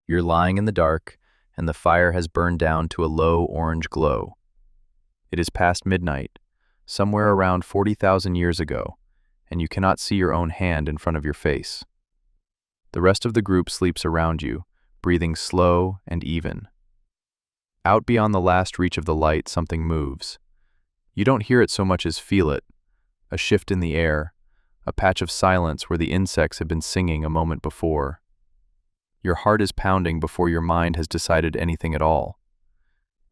You're lying in the dark, and the fire has burned down to a low orange glow. It is past midnight, somewhere around 40,000 years ago, and you cannot see your own hand in front of your face. The rest of the group sleeps around you, breathing slow and even. Out beyond the last reach of the light, something moves. You don't hear it so much as feel it, a shift in the air, a patch of silence where the insects had been singing a moment before. Your heart is pounding before your mind has decided anything at all.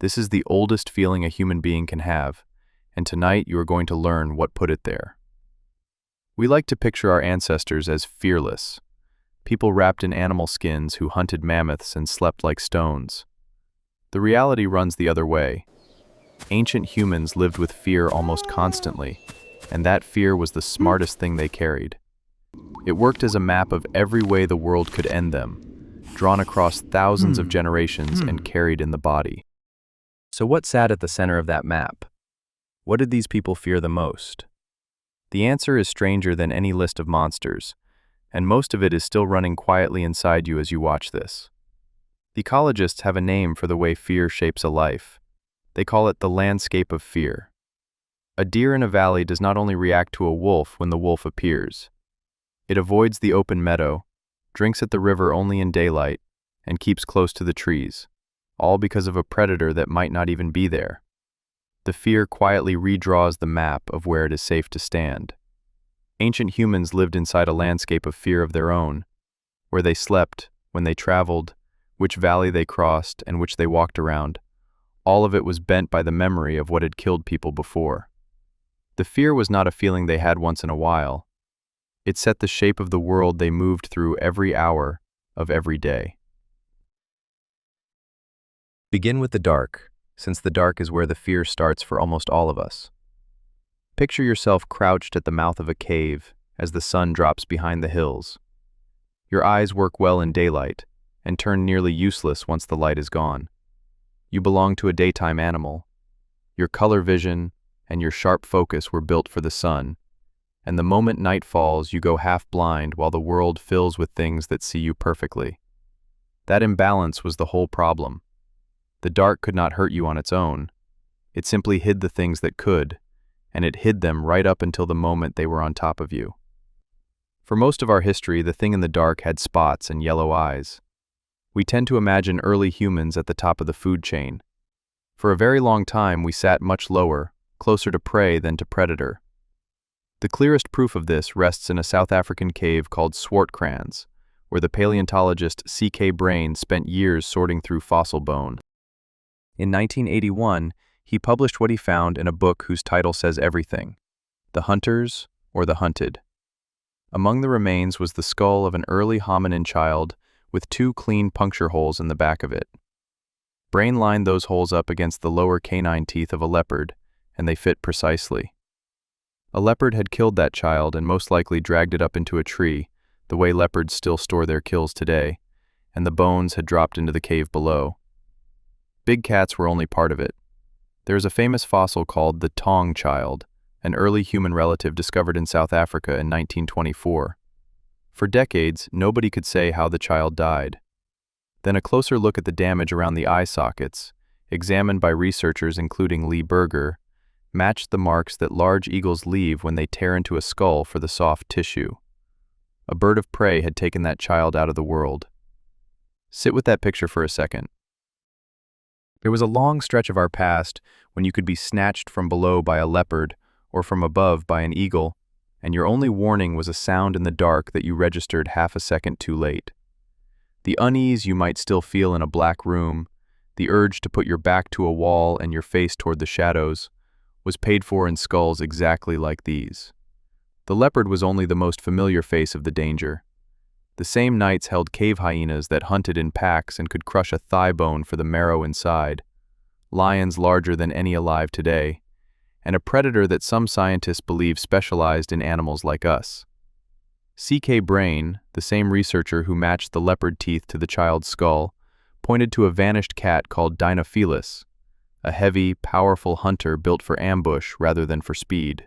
This is the oldest feeling a human being can have, and tonight you are going to learn what put it there. We like to picture our ancestors as fearless, people wrapped in animal skins who hunted mammoths and slept like stones. The reality runs the other way. Ancient humans lived with fear almost constantly, and that fear was the smartest thing they carried. It worked as a map of every way the world could end them, drawn across thousands of generations and carried in the body. So what sat at the center of that map? What did these people fear the most? The answer is stranger than any list of monsters, and most of it is still running quietly inside you as you watch this. The ecologists have a name for the way fear shapes a life. They call it the landscape of fear. A deer in a valley does not only react to a wolf when the wolf appears. It avoids the open meadow, drinks at the river only in daylight, and keeps close to the trees, all because of a predator that might not even be there. The fear quietly redraws the map of where it is safe to stand. Ancient humans lived inside a landscape of fear of their own, where they slept, when they traveled, which valley they crossed, and which they walked around. All of it was bent by the memory of what had killed people before. The fear was not a feeling they had once in a while. It set the shape of the world they moved through every hour of every day. Begin with the dark, since the dark is where the fear starts for almost all of us. Picture yourself crouched at the mouth of a cave as the sun drops behind the hills. Your eyes work well in daylight and turn nearly useless once the light is gone. You belong to a daytime animal. Your color vision and your sharp focus were built for the sun, and the moment night falls, you go half blind while the world fills with things that see you perfectly. That imbalance was the whole problem. The dark could not hurt you on its own. It simply hid the things that could, and it hid them right up until the moment they were on top of you. For most of our history, the thing in the dark had spots and yellow eyes. We tend to imagine early humans at the top of the food chain. For a very long time, we sat much lower, closer to prey than to predator. The clearest proof of this rests in a South African cave called Swartkrans, where the paleontologist C.K. Brain spent years sorting through fossil bone. In 1981, he published what he found in a book whose title says everything: The Hunters or the Hunted. Among the remains was the skull of an early hominin child with 2 clean puncture holes in the back of it. Brain lined those holes up against the lower canine teeth of a leopard, and they fit precisely. A leopard had killed that child and most likely dragged it up into a tree, the way leopards still store their kills today, and the bones had dropped into the cave below. Big cats were only part of it. There is a famous fossil called the Taung Child, an early human relative discovered in South Africa in 1924. For decades, nobody could say how the child died. Then a closer look at the damage around the eye sockets, examined by researchers including Lee Berger, matched the marks that large eagles leave when they tear into a skull for the soft tissue. A bird of prey had taken that child out of the world. Sit with that picture for a second. There was a long stretch of our past when you could be snatched from below by a leopard or from above by an eagle, and your only warning was a sound in the dark that you registered half a second too late. The unease you might still feel in a black room, the urge to put your back to a wall and your face toward the shadows, was paid for in skulls exactly like these. The leopard was only the most familiar face of the danger. The same nights held cave hyenas that hunted in packs and could crush a thigh bone for the marrow inside, lions larger than any alive today, and a predator that some scientists believe specialized in animals like us. C.K. Brain, the same researcher who matched the leopard teeth to the child's skull, pointed to a vanished cat called Dinophilis, a heavy, powerful hunter built for ambush rather than for speed.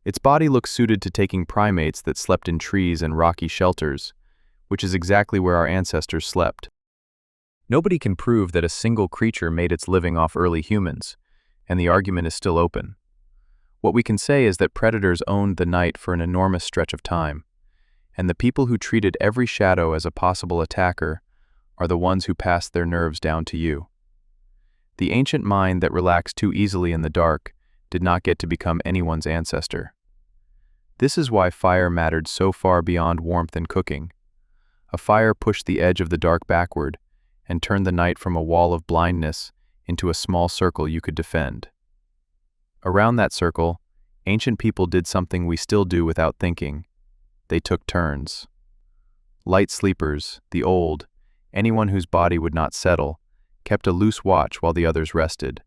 Its body looked suited to taking primates that slept in trees and rocky shelters, which is exactly where our ancestors slept. Nobody can prove that a single creature made its living off early humans, and the argument is still open. What we can say is that predators owned the night for an enormous stretch of time, and the people who treated every shadow as a possible attacker are the ones who passed their nerves down to you. The ancient mind that relaxed too easily in the dark did not get to become anyone's ancestor. This is why fire mattered so far beyond warmth and cooking. A fire pushed the edge of the dark backward and turned the night from a wall of blindness into a small circle you could defend. Around that circle, ancient people did something we still do without thinking. They took turns. Light sleepers, the old, anyone whose body would not settle, kept a loose watch while the others rested.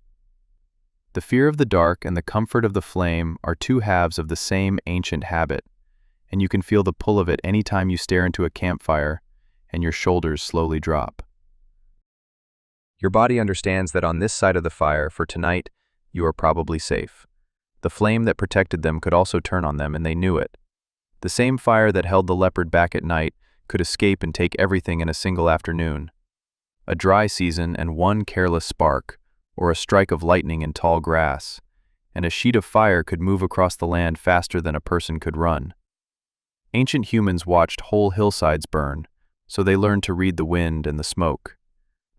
The fear of the dark and the comfort of the flame are two halves of the same ancient habit, and you can feel the pull of it any time you stare into a campfire and your shoulders slowly drop. Your body understands that on this side of the fire, for tonight, you are probably safe. The flame that protected them could also turn on them, and they knew it. The same fire that held the leopard back at night could escape and take everything in a single afternoon. A dry season and one careless spark, or a strike of lightning in tall grass, and a sheet of fire could move across the land faster than a person could run. Ancient humans watched whole hillsides burn, so they learned to read the wind and the smoke.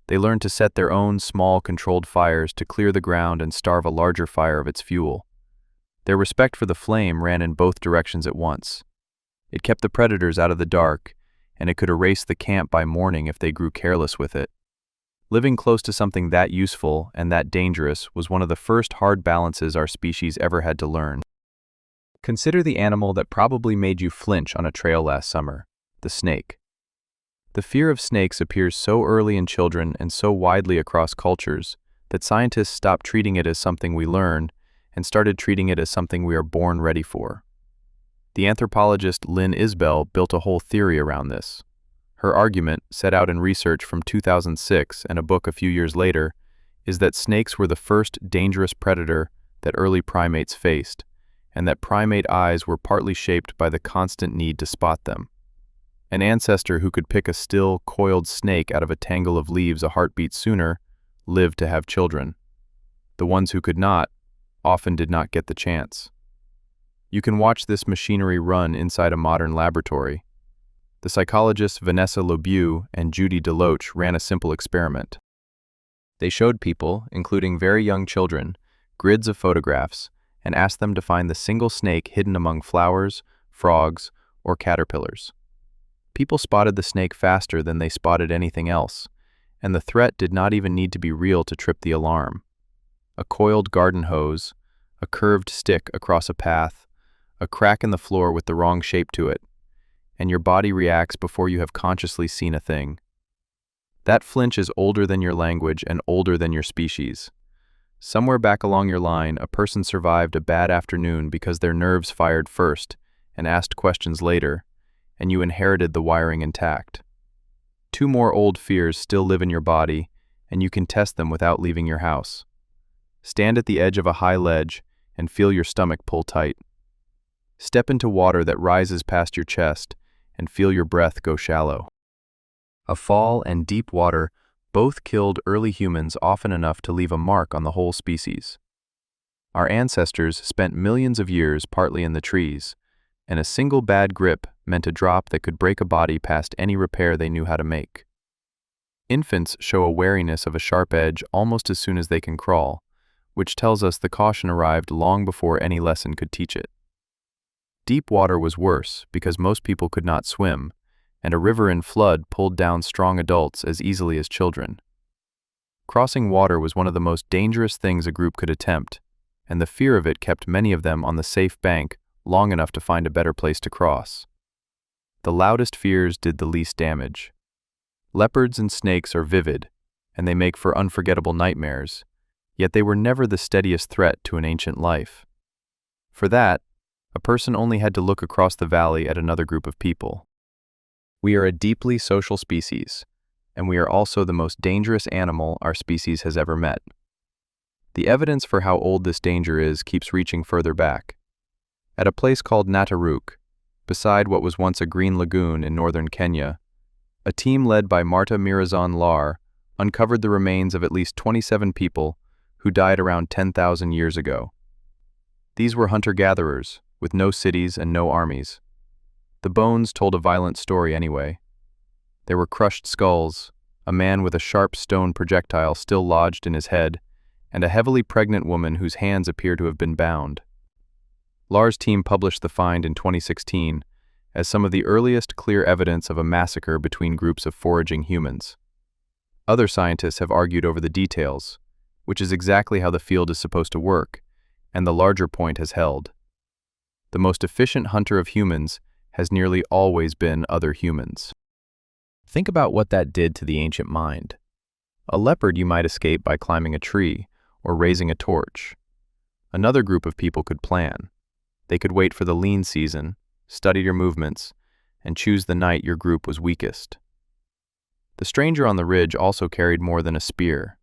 They learned to set their own small, controlled fires to clear the ground and starve a larger fire of its fuel. Their respect for the flame ran in both directions at once. It kept the predators out of the dark, and it could erase the camp by morning if they grew careless with it. Living close to something that useful and that dangerous was one of the first hard balances our species ever had to learn. Consider the animal that probably made you flinch on a trail last summer, the snake. The fear of snakes appears so early in children and so widely across cultures that scientists stopped treating it as something we learn and started treating it as something we are born ready for. The anthropologist Lynn Isbell built a whole theory around this. Her argument, set out in research from 2006 and a book a few years later, is that snakes were the first dangerous predator that early primates faced, and that primate eyes were partly shaped by the constant need to spot them. An ancestor who could pick a still, coiled snake out of a tangle of leaves a heartbeat sooner lived to have children. The ones who could not often did not get the chance. You can watch this machinery run inside a modern laboratory. The psychologists Vanessa Lobu and Judy Deloach ran a simple experiment. They showed people, including very young children, grids of photographs and asked them to find the single snake hidden among flowers, frogs, or caterpillars. People spotted the snake faster than they spotted anything else, and the threat did not even need to be real to trip the alarm. A coiled garden hose, a curved stick across a path, a crack in the floor with the wrong shape to it, and your body reacts before you have consciously seen a thing. That flinch is older than your language and older than your species. Somewhere back along your line, a person survived a bad afternoon because their nerves fired first and asked questions later, and you inherited the wiring intact. Two more old fears still live in your body, and you can test them without leaving your house. Stand at the edge of a high ledge and feel your stomach pull tight. Step into water that rises past your chest and feel your breath go shallow. A fall and deep water both killed early humans often enough to leave a mark on the whole species. Our ancestors spent millions of years partly in the trees, and a single bad grip meant a drop that could break a body past any repair they knew how to make. Infants show a wariness of a sharp edge almost as soon as they can crawl, which tells us the caution arrived long before any lesson could teach it. Deep water was worse because most people could not swim, and a river in flood pulled down strong adults as easily as children. Crossing water was one of the most dangerous things a group could attempt, and the fear of it kept many of them on the safe bank long enough to find a better place to cross. The loudest fears did the least damage. Leopards and snakes are vivid, and they make for unforgettable nightmares, yet they were never the steadiest threat to an ancient life. For that, a person only had to look across the valley at another group of people. We are a deeply social species, and we are also the most dangerous animal our species has ever met. The evidence for how old this danger is keeps reaching further back. At a place called Nataruk, beside what was once a green lagoon in northern Kenya, a team led by Marta Mirazon Lar uncovered the remains of at least 27 people who died around 10,000 years ago. These were hunter-gatherers, with no cities and no armies. The bones told a violent story anyway. There were crushed skulls, a man with a sharp stone projectile still lodged in his head, and a heavily pregnant woman whose hands appear to have been bound. Lars' team published the find in 2016 as some of the earliest clear evidence of a massacre between groups of foraging humans. Other scientists have argued over the details, which is exactly how the field is supposed to work, and the larger point has held. The most efficient hunter of humans has nearly always been other humans. Think about what that did to the ancient mind. A leopard you might escape by climbing a tree or raising a torch. Another group of people could plan. They could wait for the lean season, study your movements, and choose the night your group was weakest. The stranger on the ridge also carried more than a spear.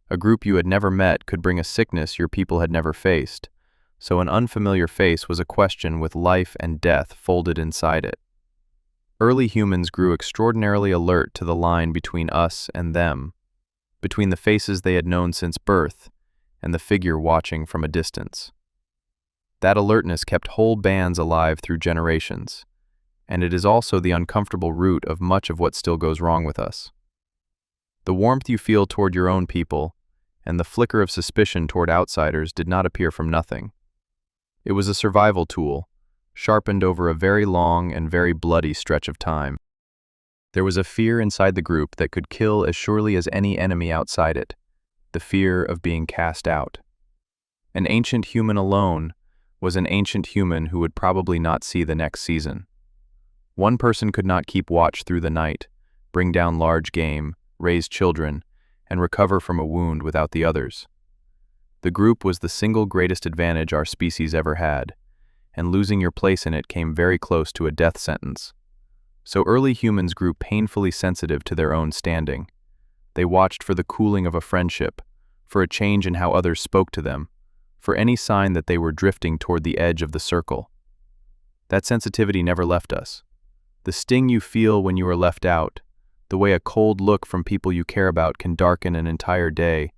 A group you had never met could bring a sickness your people had never faced, so an unfamiliar face was a question with life and death folded inside it. Early humans grew extraordinarily alert to the line between us and them, between the faces they had known since birth and the figure watching from a distance. That alertness kept whole bands alive through generations, and it is also the uncomfortable root of much of what still goes wrong with us. The warmth you feel toward your own people and the flicker of suspicion toward outsiders did not appear from nothing. It was a survival tool, sharpened over a very long and very bloody stretch of time. There was a fear inside the group that could kill as surely as any enemy outside it, the fear of being cast out. An ancient human alone was an ancient human who would probably not see the next season. One person could not keep watch through the night, bring down large game, raise children, and recover from a wound without the others. The group was the single greatest advantage our species ever had, and losing your place in it came very close to a death sentence. So early humans grew painfully sensitive to their own standing. They watched for the cooling of a friendship, for a change in how others spoke to them, for any sign that they were drifting toward the edge of the circle. That sensitivity never left us. The sting you feel when you are left out, the way a cold look from people you care about can darken an entire day,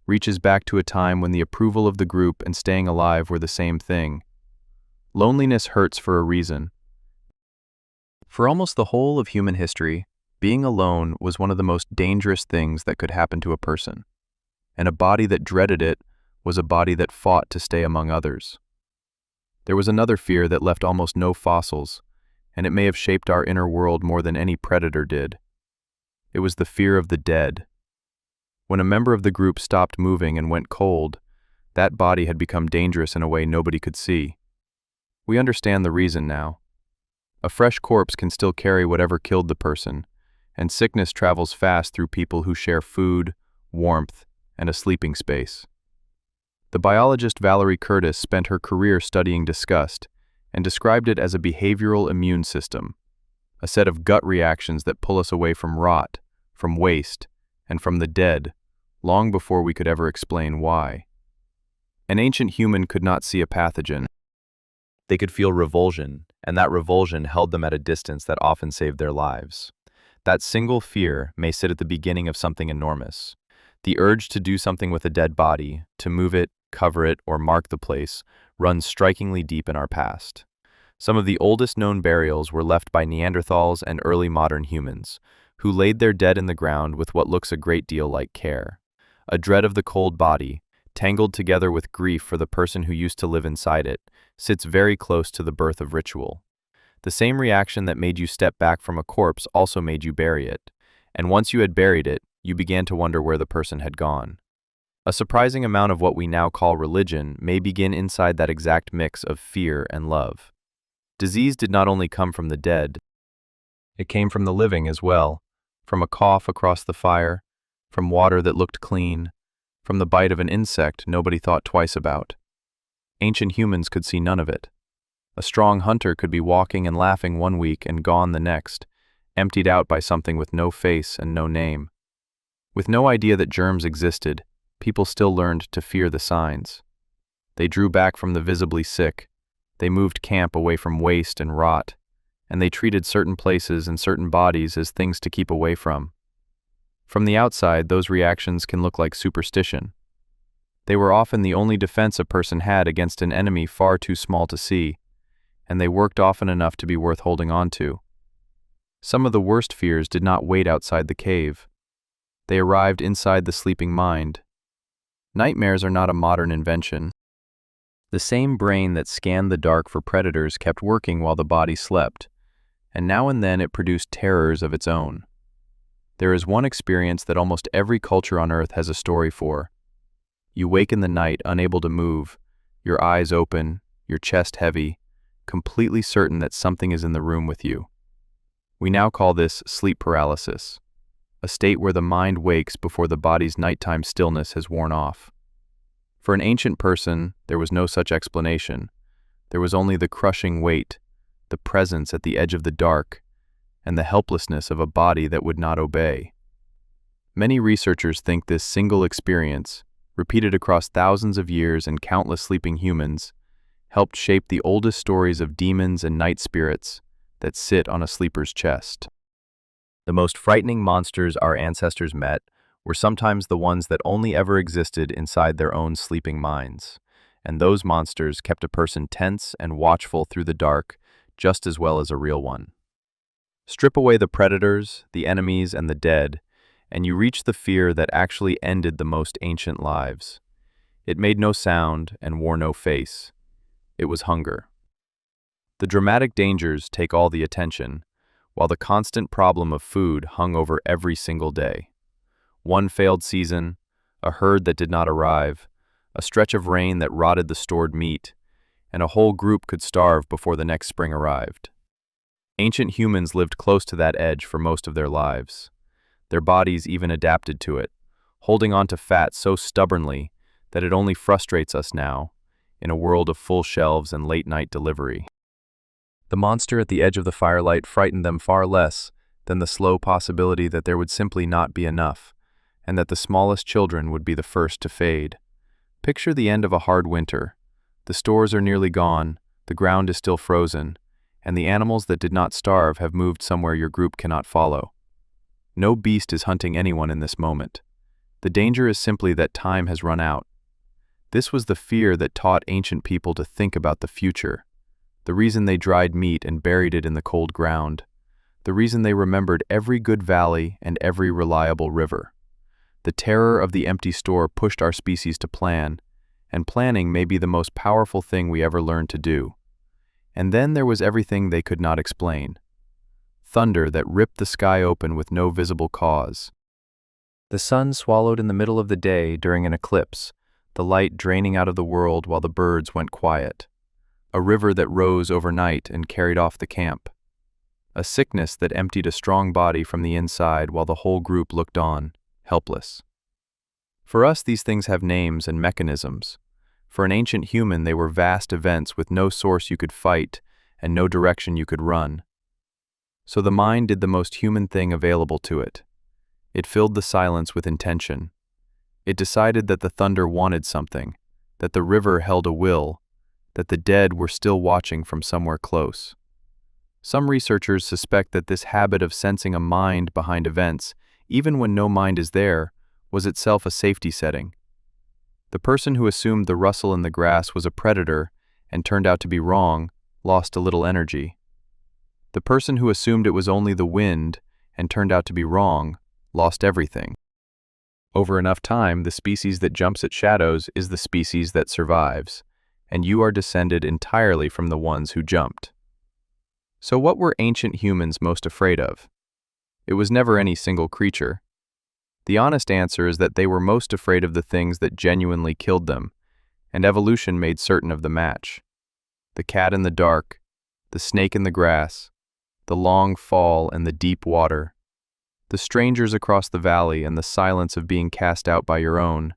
reaches back to a time when the approval of the group and staying alive were the same thing. Loneliness hurts for a reason. For almost the whole of human history, being alone was one of the most dangerous things that could happen to a person, and a body that dreaded it was a body that fought to stay among others. There was another fear that left almost no fossils, and it may have shaped our inner world more than any predator did. It was the fear of the dead. When a member of the group stopped moving and went cold, that body had become dangerous in a way nobody could see. We understand the reason now. A fresh corpse can still carry whatever killed the person, and sickness travels fast through people who share food, warmth, and a sleeping space. The biologist Valerie Curtis spent her career studying disgust and described it as a behavioral immune system, a set of gut reactions that pull us away from rot, from waste, and from the dead, long before we could ever explain why. An ancient human could not see a pathogen. They could feel revulsion, and that revulsion held them at a distance that often saved their lives. That single fear may sit at the beginning of something enormous. The urge to do something with a dead body, to move it, cover it, or mark the place, runs strikingly deep in our past. Some of the oldest known burials were left by Neanderthals and early modern humans, who laid their dead in the ground with what looks a great deal like care. A dread of the cold body, tangled together with grief for the person who used to live inside it, sits very close to the birth of ritual. The same reaction that made you step back from a corpse also made you bury it, and once you had buried it, you began to wonder where the person had gone. A surprising amount of what we now call religion may begin inside that exact mix of fear and love. Disease did not only come from the dead, it came from the living as well, from a cough across the fire, from water that looked clean, from the bite of an insect nobody thought twice about. Ancient humans could see none of it. A strong hunter could be walking and laughing one week and gone the next, emptied out by something with no face and no name. With no idea that germs existed, people still learned to fear the signs. They drew back from the visibly sick, they moved camp away from waste and rot, and they treated certain places and certain bodies as things to keep away from. From the outside, those reactions can look like superstition. They were often the only defense a person had against an enemy far too small to see, and they worked often enough to be worth holding on to. Some of the worst fears did not wait outside the cave. They arrived inside the sleeping mind. Nightmares are not a modern invention. The same brain that scanned the dark for predators kept working while the body slept, and now and then it produced terrors of its own. There is one experience that almost every culture on Earth has a story for. You wake in the night unable to move, your eyes open, your chest heavy, completely certain that something is in the room with you. We now call this sleep paralysis, a state where the mind wakes before the body's nighttime stillness has worn off. For an ancient person, there was no such explanation. There was only the crushing weight, the presence at the edge of the dark, and the helplessness of a body that would not obey. Many researchers think this single experience, repeated across thousands of years and countless sleeping humans, helped shape the oldest stories of demons and night spirits that sit on a sleeper's chest. The most frightening monsters our ancestors met were sometimes the ones that only ever existed inside their own sleeping minds, and those monsters kept a person tense and watchful through the dark just as well as a real one. Strip away the predators, the enemies, and the dead, and you reach the fear that actually ended the most ancient lives. It made no sound and wore no face. It was hunger. The dramatic dangers take all the attention, while the constant problem of food hung over every single day. One failed season, a herd that did not arrive, a stretch of rain that rotted the stored meat, and a whole group could starve before the next spring arrived. Ancient humans lived close to that edge for most of their lives. Their bodies even adapted to it, holding on to fat so stubbornly that it only frustrates us now, in a world of full shelves and late-night delivery. The monster at the edge of the firelight frightened them far less than the slow possibility that there would simply not be enough, and that the smallest children would be the first to fade. Picture the end of a hard winter. The stores are nearly gone, the ground is still frozen, and the animals that did not starve have moved somewhere your group cannot follow. No beast is hunting anyone in this moment. The danger is simply that time has run out. This was the fear that taught ancient people to think about the future, the reason they dried meat and buried it in the cold ground, the reason they remembered every good valley and every reliable river. The terror of the empty store pushed our species to plan, and planning may be the most powerful thing we ever learned to do. And then there was everything they could not explain. Thunder that ripped the sky open with no visible cause. The sun swallowed in the middle of the day during an eclipse, the light draining out of the world while the birds went quiet. A river that rose overnight and carried off the camp. A sickness that emptied a strong body from the inside while the whole group looked on, helpless. For us, these things have names and mechanisms. For an ancient human, they were vast events with no source you could fight and no direction you could run. So the mind did the most human thing available to it. It filled the silence with intention. It decided that the thunder wanted something, that the river held a will, that the dead were still watching from somewhere close. Some researchers suspect that this habit of sensing a mind behind events, even when no mind is there, was itself a safety setting. The person who assumed the rustle in the grass was a predator and turned out to be wrong lost a little energy. The person who assumed it was only the wind and turned out to be wrong lost everything. Over enough time, the species that jumps at shadows is the species that survives, and you are descended entirely from the ones who jumped. So what were ancient humans most afraid of? It was never any single creature. The honest answer is that they were most afraid of the things that genuinely killed them, and evolution made certain of the match. The cat in the dark, the snake in the grass, the long fall and the deep water, the strangers across the valley and the silence of being cast out by your own,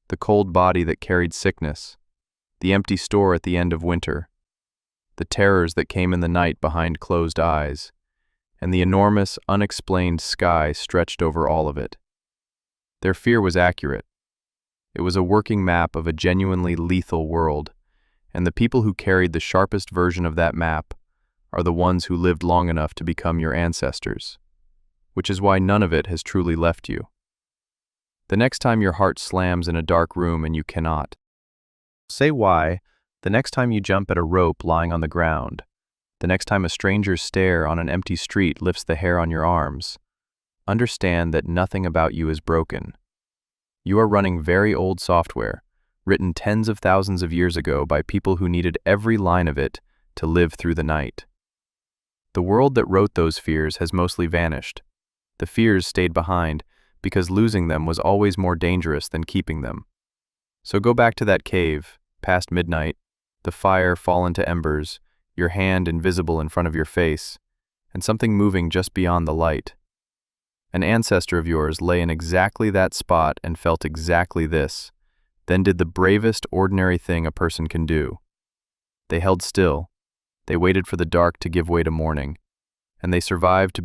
the cold body that carried sickness, the empty store at the end of winter, the terrors that came in the night behind closed eyes, and the enormous, unexplained sky stretched over all of it. Their fear was accurate. It was a working map of a genuinely lethal world, and the people who carried the sharpest version of that map are the ones who lived long enough to become your ancestors, which is why none of it has truly left you. The next time your heart slams in a dark room and you cannot. Say why. The next time you jump at a rope lying on the ground. The next time a stranger's stare on an empty street lifts the hair on your arms. Understand that nothing about you is broken. You are running very old software, written tens of thousands of years ago by people who needed every line of it to live through the night. The world that wrote those fears has mostly vanished. The fears stayed behind because losing them was always more dangerous than keeping them. So go back to that cave, past midnight, the fire fallen to embers, your hand invisible in front of your face, and something moving just beyond the light. An ancestor of yours lay in exactly that spot and felt exactly this, then did the bravest ordinary thing a person can do. They held still, they waited for the dark to give way to morning, and they survived to